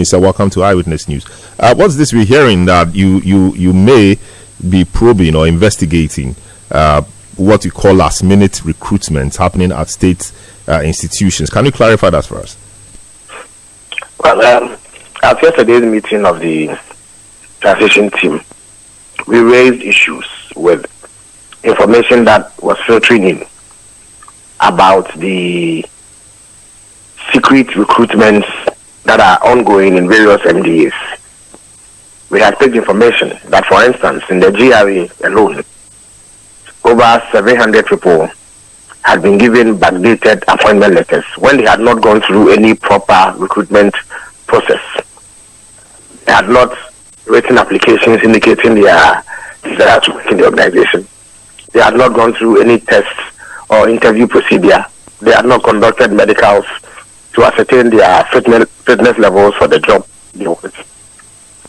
Mr. Welcome to Eyewitness News. What's this we're hearing that you may be probing or investigating what you call last-minute recruitment happening at state institutions? Can you clarify that for us? Well, at yesterday's meeting of the transition team, we raised issues with information that was filtering in about the secret recruitments that are ongoing in various MDAs. We have picked information that, for instance, in the GRA alone, over 700 people had been given backdated appointment letters when they had not gone through any proper recruitment process. They had not written applications indicating their desire to work in the organization. They had not gone through any tests or interview procedure. They had not conducted medicals to ascertain their fitness levels for the job they want.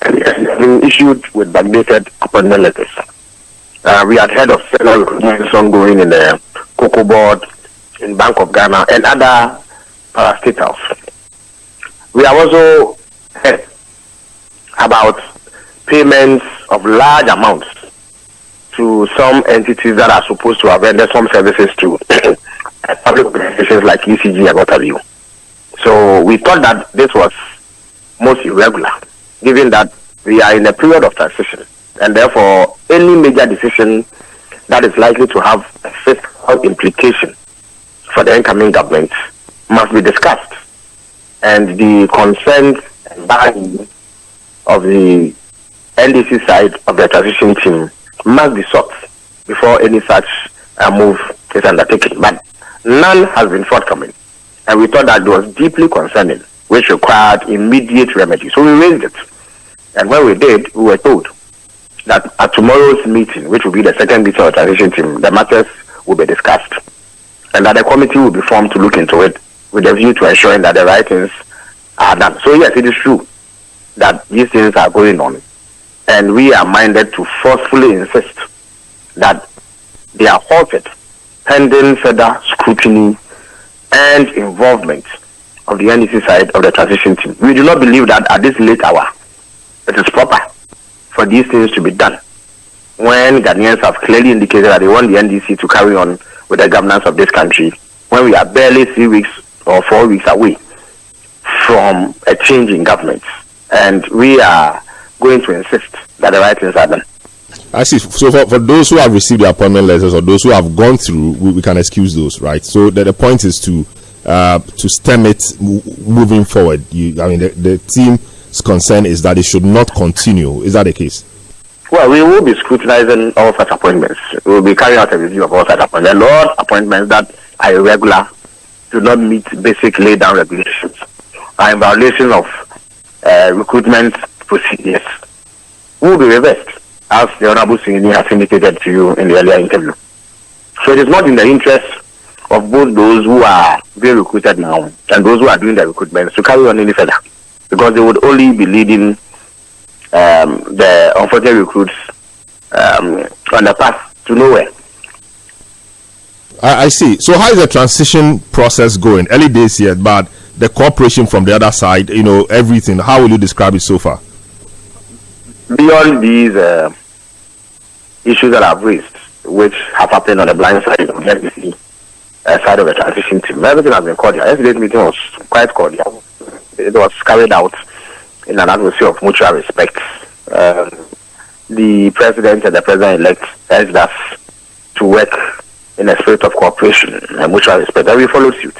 And they have been issued with backdated appointment letters. We had heard of several recruitments ongoing in the Cocoa Board, in Bank of Ghana, and other parastatals. We have also heard about payments of large amounts to some entities that are supposed to have rendered some services to public organizations like ECG and what. So we thought that this was most irregular, given that we are in a period of transition, and therefore any major decision that is likely to have a fiscal implication for the incoming government must be discussed, and the consent and buy-in of the NDC side of the transition team must be sought before any such move is undertaken. But none has been forthcoming, and we thought that it was deeply concerning, which required immediate remedy. So we raised it, and when we did, we were told that at tomorrow's meeting, which will be the second meeting of the transition team, the matters will be discussed, and that a committee will be formed to look into it with a view to ensuring that the right things are done. So yes, it is true that these things are going on, and we are minded to forcefully insist that they are halted pending further scrutiny and involvement of the NDC side of the transition team. We do not believe that at this late hour it is proper for these things to be done when Ghanaians have clearly indicated that they want the NDC to carry on with the governance of this country, when we are barely 3 weeks or 4 weeks away from a change in government. And we are going to insist that the right things are done. I see. So for those who have received the appointment letters or those who have gone through, we can excuse those, right? So the point is to stem it moving forward. The team's concern is that it should not continue. Is that the case? Well, we will be scrutinizing all such appointments. We will be carrying out a review of all such appointments. There are appointments that are irregular, do not meet basic laid-down regulations, are in violation of recruitment procedures, will be reversed, as the Honorable Singini has indicated to you in the earlier interview. So it is not in the interest of both those who are being recruited now and those who are doing the recruitment to carry on any further, because they would only be leading the unfortunate recruits on the path to nowhere. I see. So how is the transition process going? Early days yet, but the cooperation from the other side, everything. How will you describe it so far? Beyond these issues that I've raised, which have happened on the blind side of the NDC side of the transition team, everything has been cordial. Yesterday's meeting was quite cordial. It was carried out in an atmosphere of mutual respect. The president and the president-elect urged us to work in a spirit of cooperation and mutual respect, and we followed suit.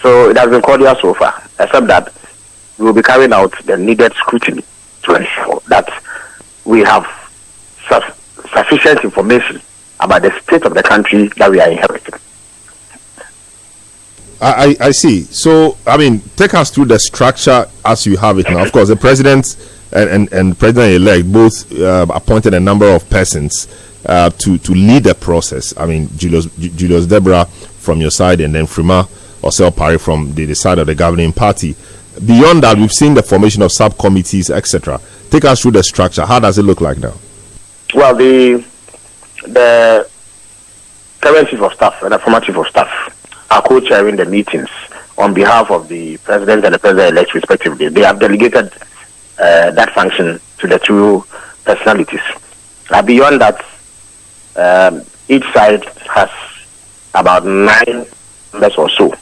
So it has been cordial so far, except that we will be carrying out the needed scrutiny to ensure that we have sufficient information about the state of the country that we are inheriting. I see. So, take us through the structure as you have it now. Of course, the president and president-elect both appointed a number of persons to lead the process. Julius Deborah from your side, and then Frima Osel Pari from the side of the governing party. Beyond that, we've seen the formation of subcommittees, etc. Take us through the structure. How does it look like now? Well, the current chief of staff and the former chief of staff are co-chairing the meetings on behalf of the president and the president-elect respectively. They have delegated that function to the two personalities. Beyond that, each side has about 9 members or so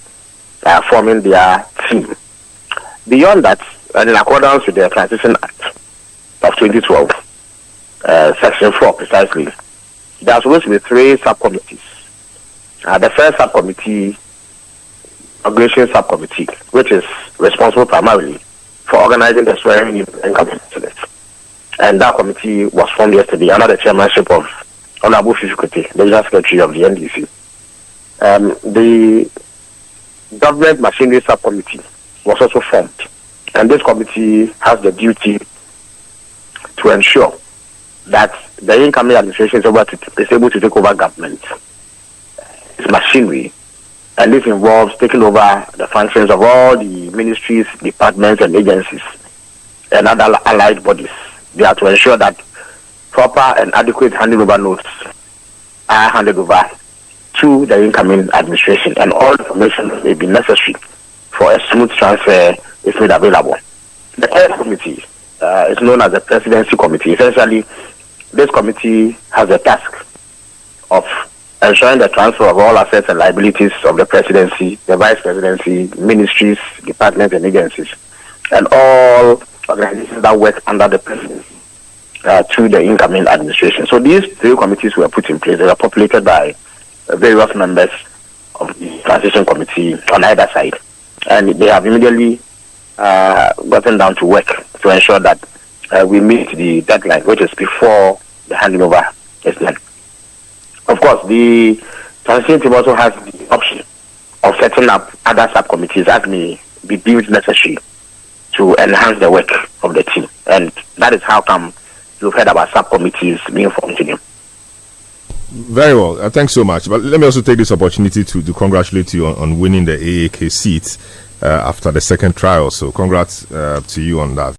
forming their team. Beyond that, and in accordance with the Transition Act of 2012, Section 4 precisely, there are supposed to be 3 subcommittees. The first subcommittee, Inauguration Subcommittee, which is responsible primarily for organizing the swearing-in of incoming president. And that committee was formed yesterday under the chairmanship of Honorable Felix Kwakye, the General Secretary of the NDC. The Government Machinery Subcommittee was also formed. And this committee has the duty to ensure that the incoming administration is able to take over government, its machinery, and this involves taking over the functions of all the ministries, departments, and agencies, and other allied bodies. They are to ensure that proper and adequate handing over notes are handed over to the incoming administration, and all information may be necessary for a smooth transfer is made available. The third committee is known as the Presidency Committee. Essentially, this committee has a task of ensuring the transfer of all assets and liabilities of the presidency, the vice presidency, ministries, departments, and agencies, and all organizations that work under the presidency to the incoming administration. So these 3 committees were put in place. They were populated by various members of the transition committee on either side, and they have immediately gotten down to work to ensure that we meet the deadline, which is before the handing over is done. Of course, the transition team also has the option of setting up other subcommittees as may be deemed necessary to enhance the work of the team, and that is how come you've heard about subcommittees being formed today. Very well. Thanks so much. But let me also take this opportunity to congratulate you on winning the AAK seat after the second trial. So congrats to you on that.